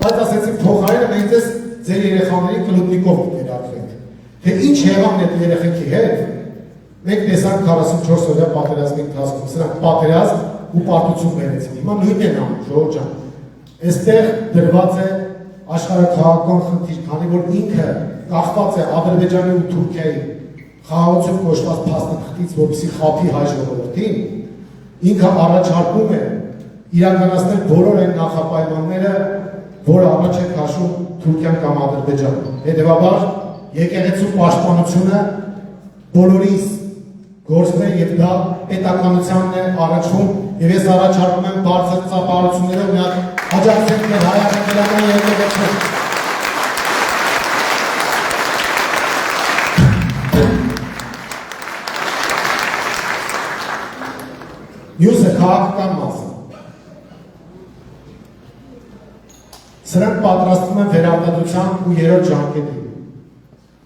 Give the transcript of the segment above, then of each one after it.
բայց ասեցին փոխարենը մենք ձեզ ձեր երեխաների կլուբնիկով կներարկվենք։ Թե ինչ եղան այդ երեխեքի հետ, մենք տեսանք 44 օրյա պատերազմի ընթացքում, սրանք պատերազմ ու պարտություն բերեցին։ Հիմա նույնն են անում, Ժողովուրդ ջան։ Այստեղ դրված է աշխարհաքաղաքական խնդիր, քանի որ ինքը կախված է Ադրբեջանի ու Թուրքիայի խաղաղություն կոչված փաստաթղթից, որպեսզի խաբի հայ ժողովրդին, ինքը առաջարկում է իրականացնել բոլոր այն նախապայմանները, որը առաջ է քաշում Թուրքիան կամ Ադրբեջանը։ Հետևաբար եկեղեցու պաշտպանությունը բոլորիս գործն է եւ դա պետականությանն է առաջվում եւ ես առաջարկում եմ բարձր ծափահարություններով մի հատ աջակցենք մեր հայ-ադրբեջանական եկեղեցուն։ Մյուսը քաղաքական մասը։ Սրանք պատրաստվում են վերարտադրության ու երրորդ ժամկետի։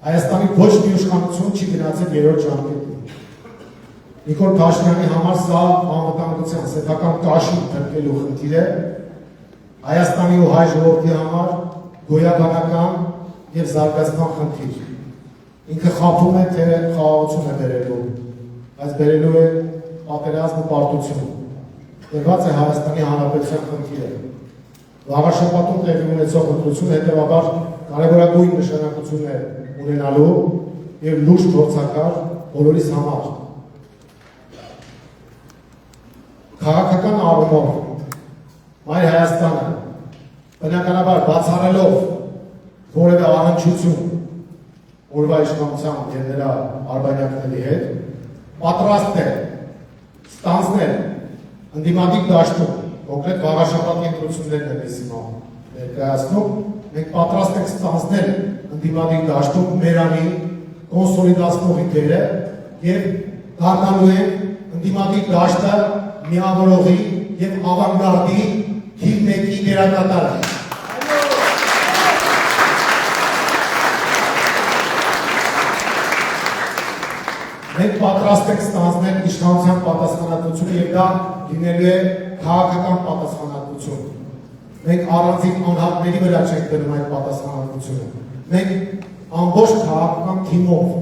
Հայաստանի ոչ մի իշխանություն չի գնացել երրորդ ժամկետի։ Նիկոլ Փաշինյանի համար սա անվտանգության սեփական կաշի փրկելու խնդիր է։ Հայաստանի ու հայ ժողովրդի համար գոյաբանական եւ զարգացման խնդիր։ Ինքը խաբում է թե խաղաղություն է բերելու, բայց բերելու է պատերազմ ու պարտություն։ Դրված է Հայաստանի Հանրապետության խնդիրը։ Վաղաշաբաթում տեղի ունեցող ընտրությունը հետևաբար կարևորագույն նշանակություն է ունենալու եւ լուրջ փորձակար բոլորիս համար։ Քաղաքական առումով Մայր Հայաստանը բնականաբար բացառելով որևէ առնչություն օրվա իշխանության եւ նրա արբանյակների հետ պատրաստ է ստանձնել ընդդիմադիր դաշտում, կոնկրետ վաղաշաբաթի ընտրություններն են այս հիմա ներկայացնում, մենք պատրաստ ենք ստանձնել ընդդիմադիր դաշտում մերանի կոնսոլիդացնողի դերը եւ դառնալու ենք ընդդիմադիր դաշտը միավորողի եւ ավանգարդի թիվ 1-ի դերակատարը։ Մենք պատրաստ ենք ստանձնել իշխանության պատասխանատվությունը եւ դա լինելու է քաղաքական պատասխանատվություն։ Մենք առանձին անհատների վրա չենք դնում այդ պատասխանատվությունը։ Մենք ամբողջ քաղաքական թիմով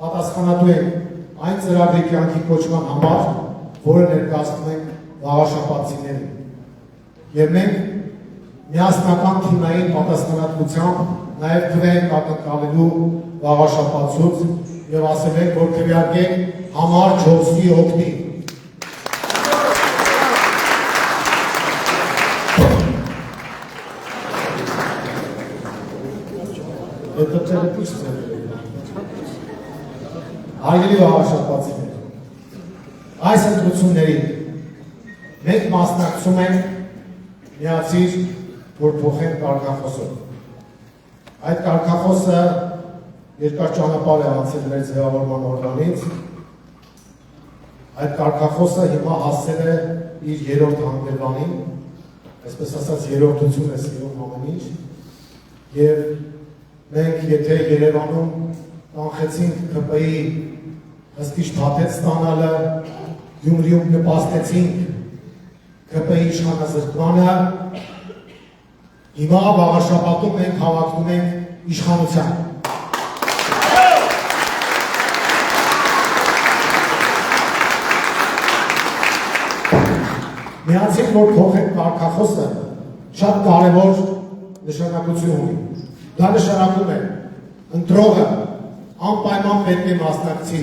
պատասխանատու ենք այն ծրագրի կյանքի կոչման համար, որը ներկայացնում ենք վաղաշաբաթցիներին։ Եվ մենք միասնական թիմային պատասխանատվությամբ նաև քվենք ակնկալելու վաղաշաբաթցուց եւ ասել ենք, որ քվեարկենք համար 4-ի օգտի։ Հարգելի վաղաշաբաթցիներ, այս ընտրություններին մենք մասնակցում ենք միացիր, որ փոխենք կարգախոսով։ Այդ կարգախոսը երկար ճանապարհ է անցել մեր ձևավորման օրվանից։ Այդ կարգախոսը հիմա հասել է իր երրորդ հանգրվանին, այսպես ասած երրորդություն է սիրում ամեն ինչ, եւ մենք եթե Երևանում կանխեցինք ԿՊ-ի հստիչ փաթեթ ստանալը, Գյումրիում նպաստեցինք ԿՊ-ի իշխանազրկմանը, հիմա վաղաշաբաթում մենք հավակնում ենք իշխանության։ Միացին, որ փոխենք կարգախոսը շատ կարևոր նշանակություն ունի։ Դա նշանակում է ընտրողը անպայման պետք է մասնակցի,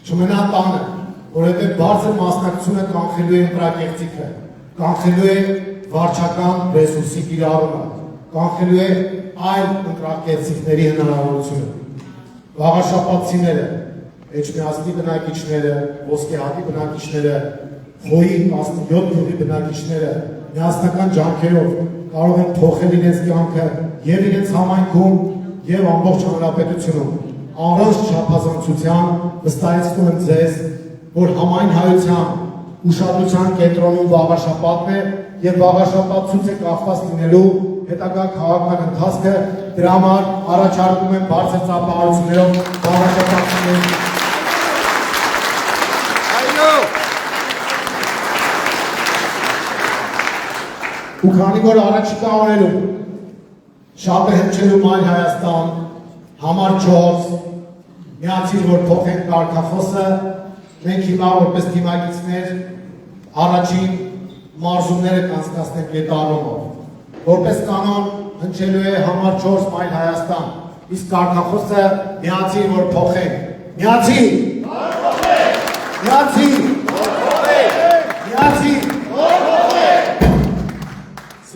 չմնա տանը, որովհետև բարձր մասնակցությունը կանխելու է ընտրակեղծիքը, կանխելու է վարչական ռեսուրսի կիրառումը, կանխելու է այլ ընտրակեղծիքների հնարավորությունը։ Վաղաշաբաթցիները, Էջմիածնի բնակիչները, Ոսկեհատի բնակիչները, Խոյի 17 գյուղի բնակիչները միասնական ջանքերով կարող են փոխել իրենց կյանքը եւ իրենց համայնքում եւ ամբողջ հանրապետությունում։ Առանց չափազանցության վստահեցնում եմ ձեզ, որ համայն հայության ուշադրության կենտրոնում վաղաշաբաթն է եւ վաղաշաբաթցուց է կախված լինելու հետագա քաղաքական ընթացքը։ Դրա համար առաջարկում եմ բարձր ծափահարություններով վաղաշաբաթցիներին ու քանի որ առաջիկա օրերում շատ է հնչելու Մայր Հայաստան, համար 4, միացիր, որ փոխենք կարգախոսը, մենք հիմա որպես թիմակիցներ առաջին մարզումները կանցկացնենք Գետառումով։ Որպես կանոն հնչելու է համար 4 Մայր Հայաստան, իսկ կարգախոսը միացիր, որ փոխենք։ Միացիր! Միացիր! Միացիր!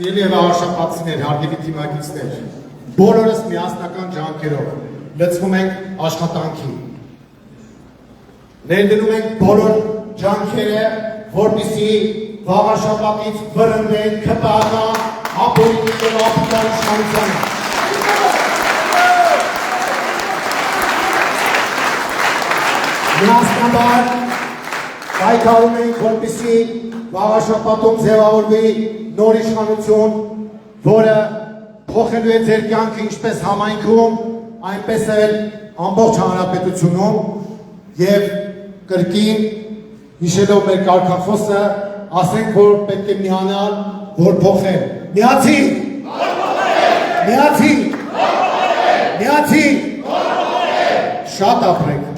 Սիրելի եւ արշապատցիներ, հարգելի թիմակիցներ, բոլորս միասնական ջանքերով լցվում ենք աշխատանքի։ Ներդնում ենք բոլոր ջանքերը, որպեսզի վաղաշաբաթից վրընդեն ՔՊԱ-ական, ապօրինի եւ ապիկար իշխանությանը։ Միասնաբար պայքարում ենք, որպեսզի վաղաշաբաթում ձևավորվի նոր իշխանություն, որը փոխելու է ձեր կյանքը ինչպես համայնքում, այնպես էլ ամբողջ հանրապետությունում եւ կրկին հիշելով մեր կարգախոսը, ասենք, որ պետք է միանալ, որ փոխել։ Միացի! Միացի! Միացի! Շատ ապրեք։